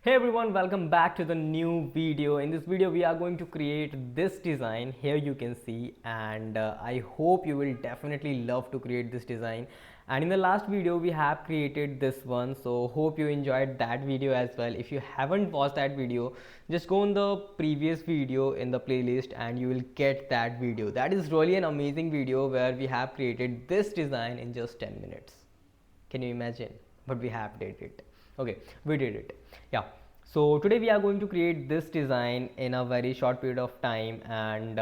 Hey everyone, welcome back to the new video. In this video we are going to create this design here, you can see, and I hope you will definitely love to create this design. And in the last video we have created this one, so hope you enjoyed that video as well. If you haven't watched that video, just go on the previous video in the playlist and you will get that video. That is really an amazing video where we have created this design in just 10 minutes. Can you imagine? But we have did it. Okay, we did it. Yeah. So today we are going to create this design in a very short period of time, and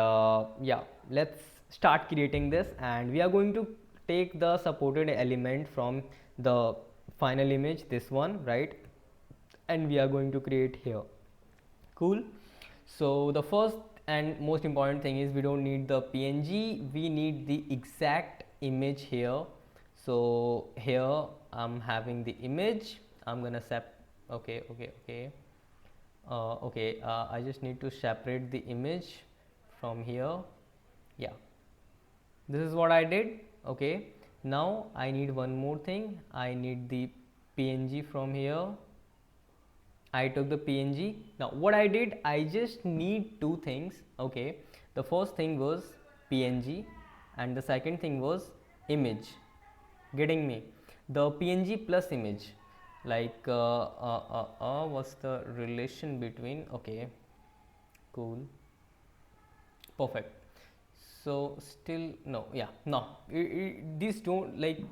yeah, let's start creating this. And we are going to take the supported element from the final image, this one, right? And we are going to create here. Cool. So the first and most important thing is we don't need the png, we need the exact image here. So here I'm having the image. I'm gonna I just need to separate the image from here. Yeah, this is what I did. Okay, now I need one more thing. I need the png from here. I took the png. Now what I did, I just need two things. Okay, the first thing was png and the second thing was image. Getting me? The png plus image, like what's the relation between? Okay, cool, perfect. So still no, yeah, no, these don't, like,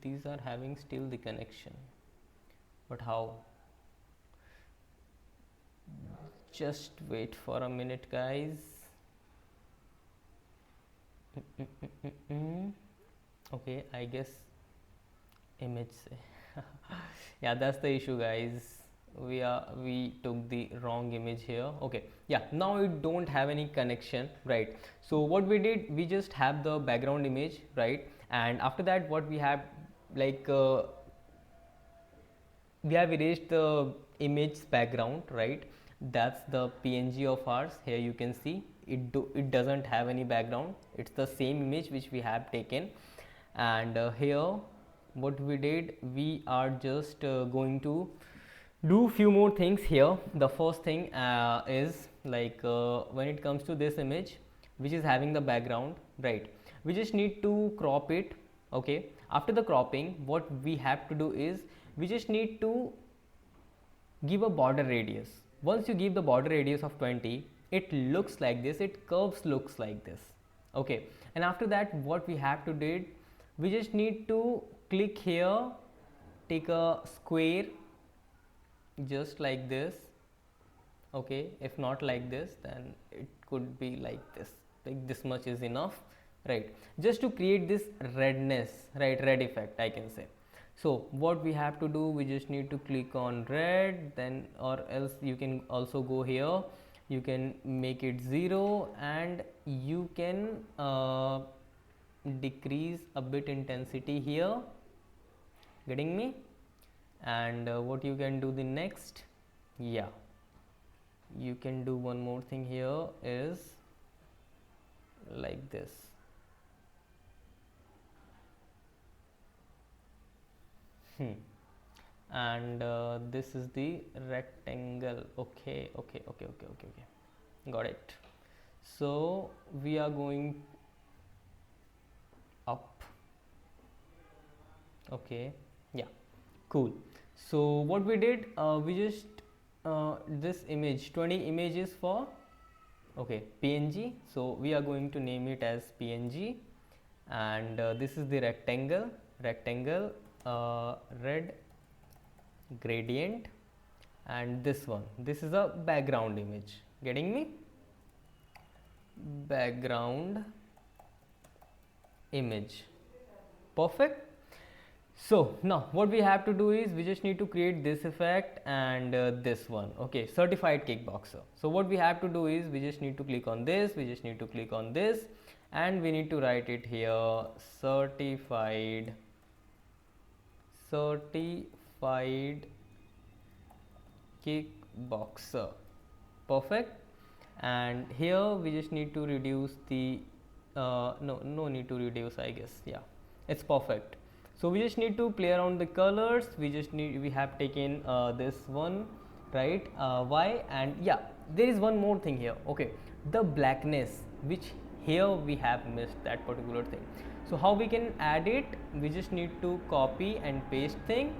these are having still the connection, but how? Just wait for a minute, guys. Okay, I guess image yeah, that's the issue, guys. We took the wrong image here. Okay, yeah, now we don't have any connection, right? So what we did, we just have the background image, right? And after that, what we have, like, we have erased the image background, right? That's the png of ours. Here you can see it doesn't have any background, it's the same image which we have taken. And here what we did, we are just going to do few more things here. The first thing is, like, when it comes to this image which is having the background, right, we just need to crop it. Okay, after the cropping, what we have to do is we just need to give a border radius. Once you give the border radius of 20, it looks like this, it curves looks like this. Okay, and after that, what we have to do, we just need to click here, take a square just like this. Okay, if not like this, then it could be like this, like this much is enough, right? Just to create this redness, right, red effect, I can say. So what we have to do, we just need to click on red, then, or else you can also go here, you can make it 0, and you can decrease a bit intensity here. Getting me? And what you can do the next, yeah, you can do one more thing here, is like this. And this is the rectangle. Okay, got it. So we are going up. Okay, yeah, cool. So what we did, we just this image, 20 images for, okay, png, so we are going to name it as png. And this is the rectangle, red gradient. And this one, this is a background image. Getting me? Background image. Perfect. So now what we have to do is we just need to create this effect and this one. Okay, certified kickboxer. So what we have to do is we just need to click on this, we just need to click on this, and we need to write it here, certified kickboxer. Perfect. And here we just need to reduce the no need to reduce, I guess. Yeah, it's perfect. So we just need to play around the colors. We have taken this one, right? Why? And yeah, there is one more thing here. Okay, the blackness which here we have missed that particular thing. So how we can add it? We just need to copy and paste thing.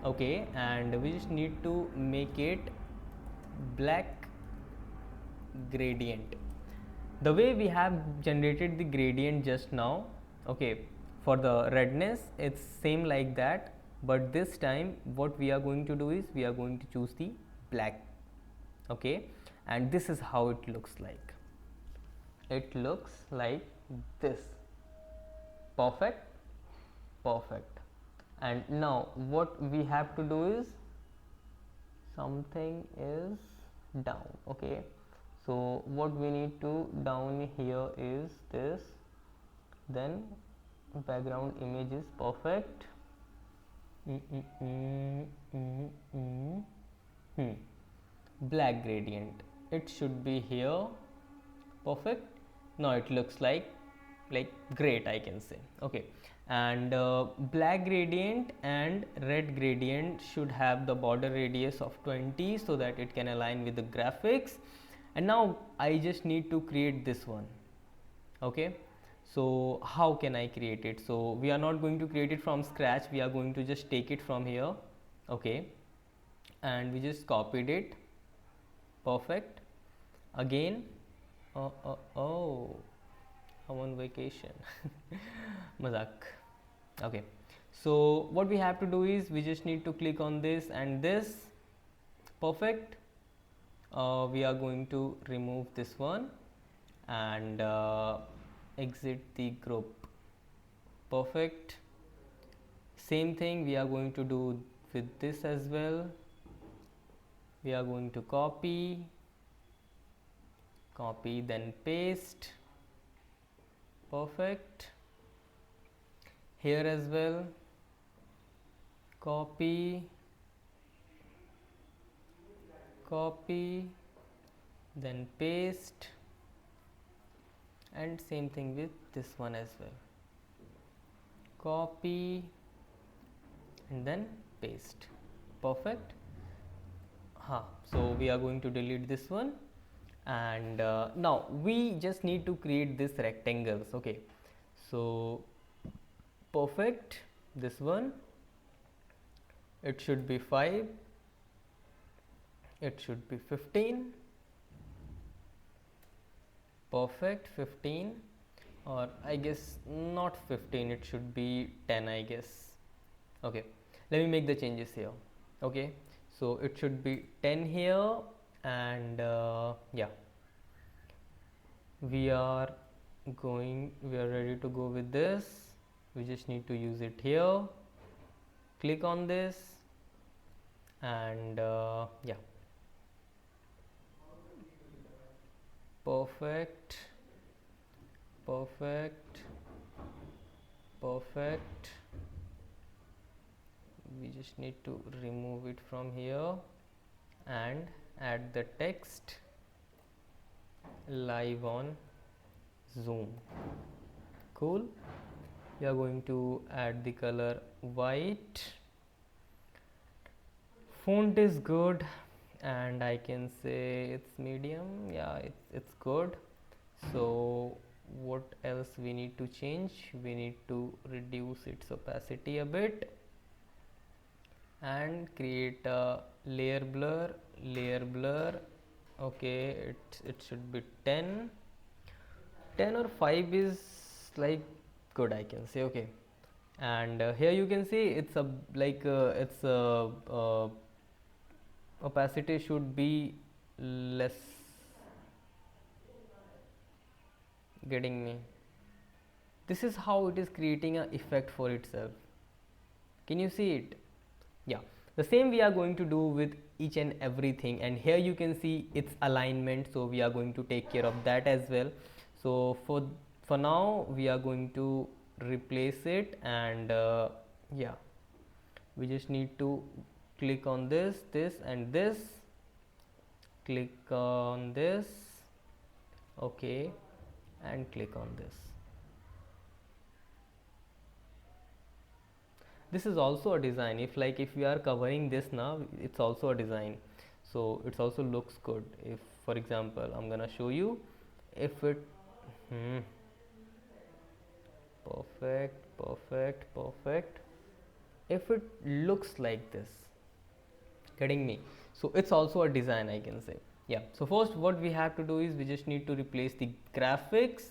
Okay, and we just need to make it black gradient the way we have generated the gradient just now. Okay, for the redness it's same like that, but this time what we are going to do is we are going to choose the black. Okay, and this is how it looks like. It looks like this. Perfect. Perfect. And now what we have to do is something is down. Okay, so what we need to down here is this, then background image is perfect. Black gradient, it should be here. Perfect. Now it looks like great, I can say. Okay, and black gradient and red gradient should have the border radius of 20 so that it can align with the graphics. And now I just need to create this one. Okay, so how can I create it? So we are not going to create it from scratch, we are going to just take it from here. Okay, and we just copied it. Perfect. Again, oh, I'm on vacation. Mazak. Okay, so what we have to do is we just need to click on this and this. Perfect. We are going to remove this one and exit the group. Perfect. Same thing we are going to do with this as well. We are going to copy, then paste. Perfect. Here as well, copy, then paste, and same thing with this one as well. Copy and then paste. Perfect. So we are going to delete this one, and now we just need to create this rectangles. Okay, so perfect, this one, it should be 5, it should be 15. Perfect, 15, or I guess not 15, it should be 10, I guess. Okay, let me make the changes here. Okay, so it should be 10 here, and yeah, we are ready to go with this. We just need to use it here. Click on this, and yeah, perfect, perfect, perfect. We just need to remove it from here and add the text live on Zoom. Cool. We are going to add the color white. Font is good, and I can say it's medium. Yeah, it's good. So what else we need to change? We need to reduce its opacity a bit and create a layer blur. Okay, it should be 10 or 5 is like good, I can say. Okay, and here you can see it's a it's a opacity should be less. Getting me? This is how it is creating an effect for itself. Can you see it? Yeah, the same we are going to do with each and everything, and here you can see its alignment, so we are going to take care of that as well. So for now we are going to replace it, and yeah, we just need to click on this and this, click on this. Okay, and click on this. This is also a design. If we are covering this now, it's also a design. so it also looks good. If for example I'm gonna show you, if it perfect, perfect, perfect, if it looks like this, getting me, so it's also a design, I can say. Yeah, so first what we have to do is we just need to replace the graphics.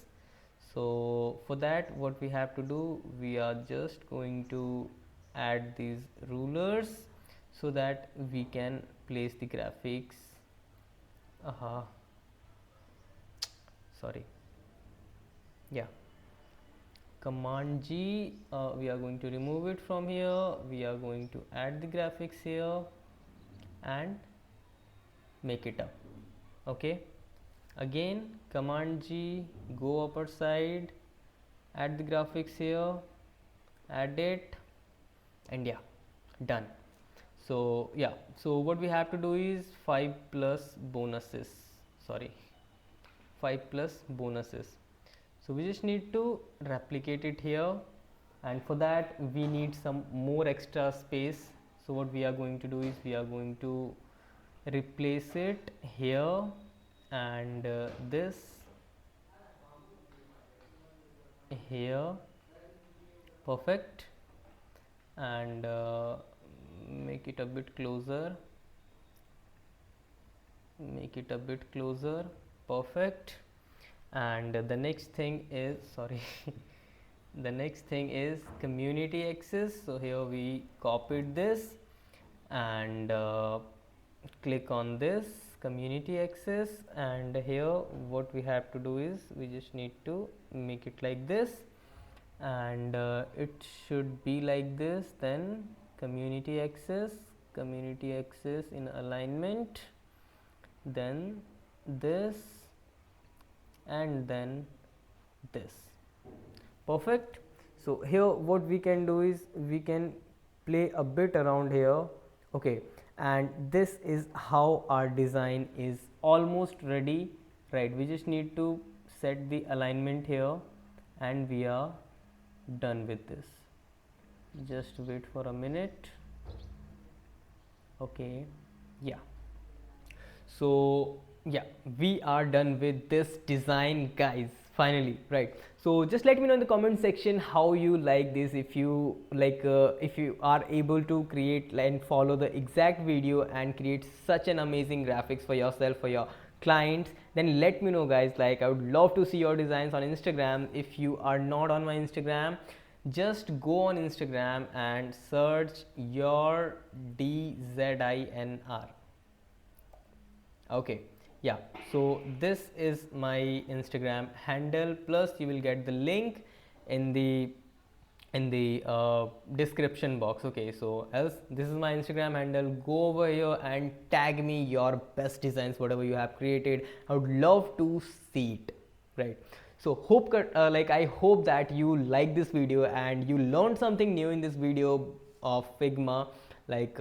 So for that, what we have to do, we are just going to add these rulers so that we can place the graphics. Sorry, yeah, command G, we are going to remove it from here, we are going to add the graphics here and make it up. Okay, again command G, go upper side, add the graphics here, add it, and yeah, done. So yeah, so what we have to do is 5 plus bonuses, sorry, 5 plus bonuses. So we just need to replicate it here, and for that we need some more extra space. So what we are going to do is we are going to replace it here, and this here, perfect, and make it a bit closer, make it a bit closer, perfect. And the next thing is, sorry, the next thing is community access. So here we copied this and click on this community access, and here what we have to do is we just need to make it like this, and it should be like this. Then community access in alignment, then this, and then this, perfect. So here what we can do is we can play a bit around here. Okay, and this is how our design is almost ready, right? We just need to set the alignment here and we are done with this. Just wait for a minute. Okay, yeah, so yeah, we are done with this design, guys, finally, right? So just let me know in the comment section how you like this. If you like, if you are able to create and follow the exact video and create such an amazing graphics for yourself, for your clients, then let me know, guys. Like, I would love to see your designs on Instagram. If you are not on my Instagram, just go on Instagram and search Your DZINR. Okay, yeah, so this is my Instagram handle, plus you will get the link in the description box. Okay, so else this is my Instagram handle. Go over here and tag me your best designs, whatever you have created. I would love to see it, right? So hope I hope that you like this video and you learned something new in this video of Figma, like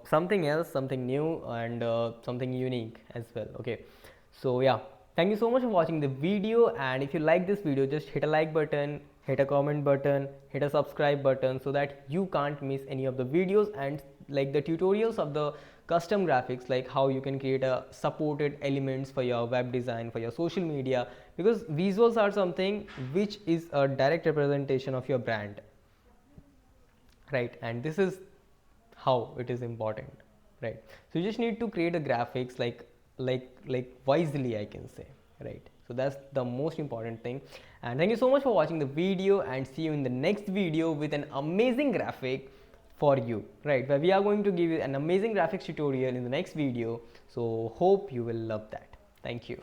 something else, something new, and something unique as well. Okay, so yeah, thank you so much for watching the video, and if you like this video, just hit a like button, hit a comment button, hit a subscribe button, so that you can't miss any of the videos and like the tutorials of the custom graphics, like how you can create a supported elements for your web design, for your social media, because visuals are something which is a direct representation of your brand, right? And this is how it is important, right? So you just need to create a graphics like wisely, I can say, right? So that's the most important thing. And thank you so much for watching the video, and see you in the next video with an amazing graphic for you, right? Where we are going to give you an amazing graphics tutorial in the next video. So hope you will love that. Thank you.